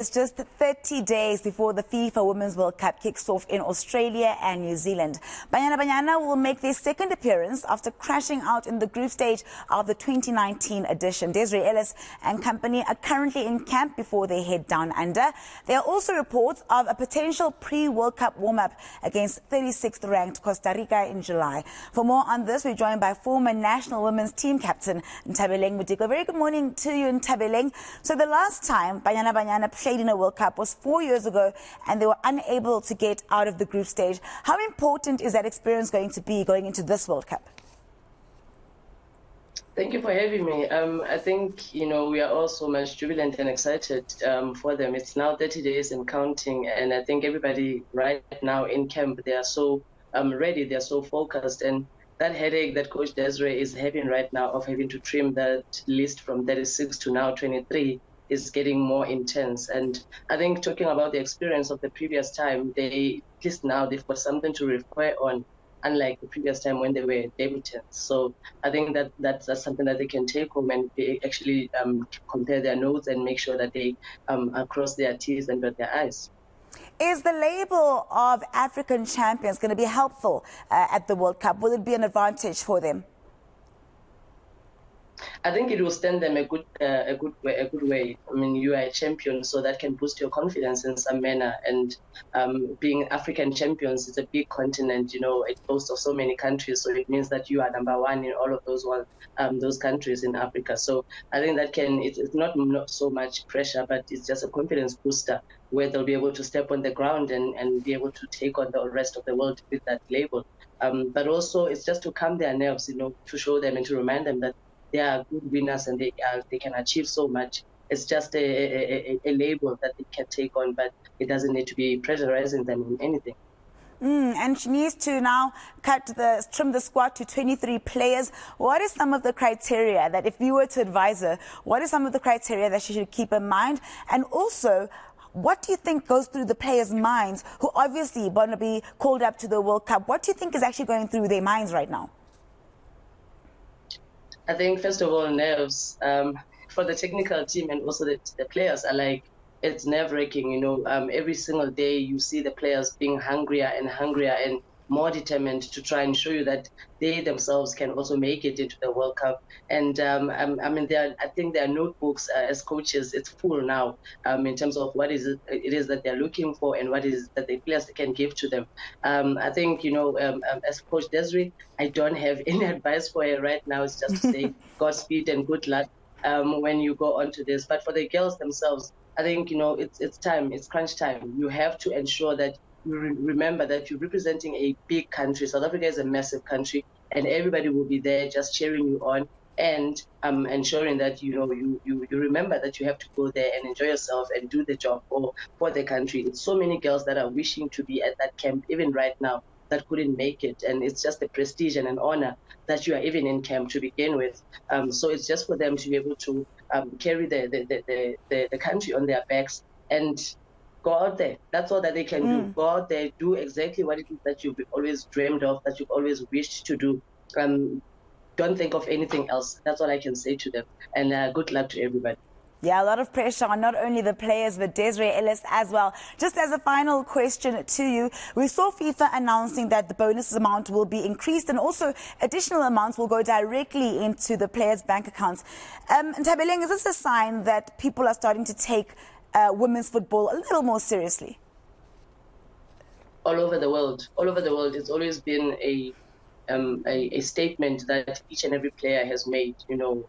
It's just 30 days before the FIFA Women's World Cup kicks off in Australia and New Zealand. Banyana Banyana will make their second appearance after crashing out in the group stage of the 2019 edition. Desiree Ellis and company are currently in camp before they head down under. There are also reports of a potential pre-World Cup warm-up against 36th ranked Costa Rica in July. For more on this, we're joined by former national women's team captain Nthabeleng Modiko. Very good morning to you, Nthabeleng. So the last time Banyana Banyana played in a World Cup was 4 years ago, and they were unable to get out of the group stage. How important is that experience going to be going into this World Cup? Thank you for having me. I think, we are all so much jubilant and excited for them. It's now 30 days and counting, and I think everybody right now in camp, they are so ready, they're so focused, and that headache that Coach Desiree is having right now of having to trim that list from 36 to now 23 is getting more intense. And I think talking about the experience of the previous time, at least now they've got something to refer on, unlike the previous time when they were debutants. So I think that's something that they can take home and they actually compare their notes and make sure that they cross their T's and dot their I's. Is the label of African champions going to be helpful at the World Cup? Will it be an advantage for them? I think it will stand them a good way. I mean, you are a champion, so that can boost your confidence in some manner. And being African champions, it's a big continent. It boasts of so many countries, so it means that you are number one in all of those countries in Africa. So I think that it's not so much pressure, but it's just a confidence booster where they'll be able to step on the ground and be able to take on the rest of the world with that label. But also, it's just to calm their nerves, to show them and to remind them that they are good winners and they can achieve so much. It's just a label that they can take on, but it doesn't need to be pressurizing them in anything. And she needs to now trim the squad to 23 players. What is some of the criteria that, if you were to advise her, what is some of the criteria that she should keep in mind? And also, what do you think goes through the players' minds who obviously want to be called up to the World Cup? What do you think is actually going through their minds right now? I think, first of all, nerves for the technical team and also the players are like, it's nerve-wracking, every single day you see the players being hungrier and more determined to try and show you that they themselves can also make it into the World Cup. And I think their notebooks as coaches, it's full now in terms of what it is that they're looking for and what is that the players can give to them. I think, as Coach Desiree, I don't have any advice for her right now. It's just to say Godspeed and good luck when you go on to this. But for the girls themselves, I think, it's time, it's crunch time. You have to ensure that you remember that you're representing a big country. South Africa is a massive country, and everybody will be there just cheering you on and ensuring that you remember that you have to go there and enjoy yourself and do the job for the country. It's so many girls that are wishing to be at that camp even right now that couldn't make it, and it's just a prestige and an honor that you are even in camp to begin with. So it's just for them to be able to carry the country on their backs and go out there. That's all that they can do. Go out there, do exactly what it is that you've always dreamed of, that you've always wished to do. Don't think of anything else. That's all I can say to them. And good luck to everybody. Yeah, a lot of pressure on not only the players, but Desiree Ellis as well. Just as a final question to you, we saw FIFA announcing that the bonus amount will be increased and also additional amounts will go directly into the players' bank accounts. Nthabeleng, is this a sign that people are starting to take women's football a little more seriously? All over the world, it's always been a statement that each and every player has made.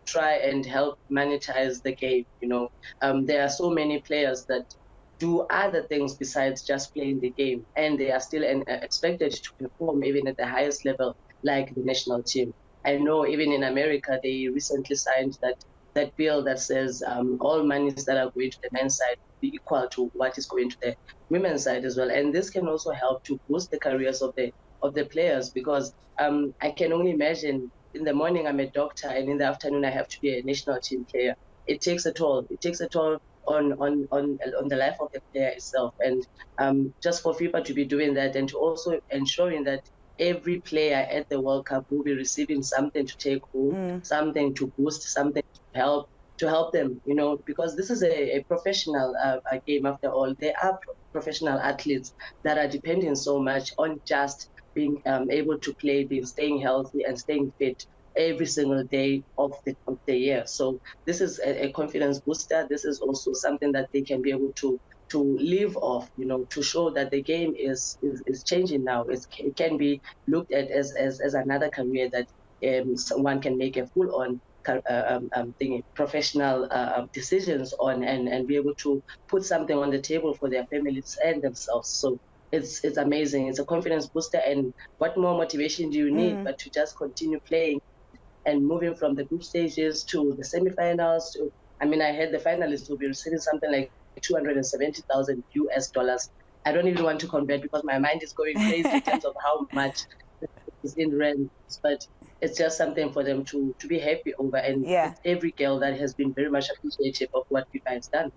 Try and help monetize the game. There are so many players that do other things besides just playing the game, and they are still expected to perform even at the highest level, like the national team. I know even in America, they recently signed that bill that says all monies that are going to the men's side be equal to what is going to the women's side as well. And this can also help to boost the careers of the players, because I can only imagine in the morning I'm a doctor and in the afternoon I have to be a national team player. It takes a toll. It takes a toll on the life of the player itself. And just for FIFA to be doing that and to also ensuring that every player at the World Cup will be receiving something to take home, something to boost, something to help to help them, because this is a professional game after all. There are professional athletes that are depending so much on just being able to play, being staying healthy and staying fit every single day of the year. So this is a confidence booster. This is also something that they can be able to live off, to show that the game is changing now. It can be looked at as another career that someone can make a full-on professional decisions on, and be able to put something on the table for their families and themselves. So it's amazing. It's a confidence booster. And what more motivation do you need but to just continue playing and moving from the group stages to the semifinals? I heard the finalists will be receiving something like $270,000. I don't even want to convert because my mind is going crazy in terms of how much is in rent. But it's just something for them to be happy over. And every girl that has been very much appreciative of what FIFA has done.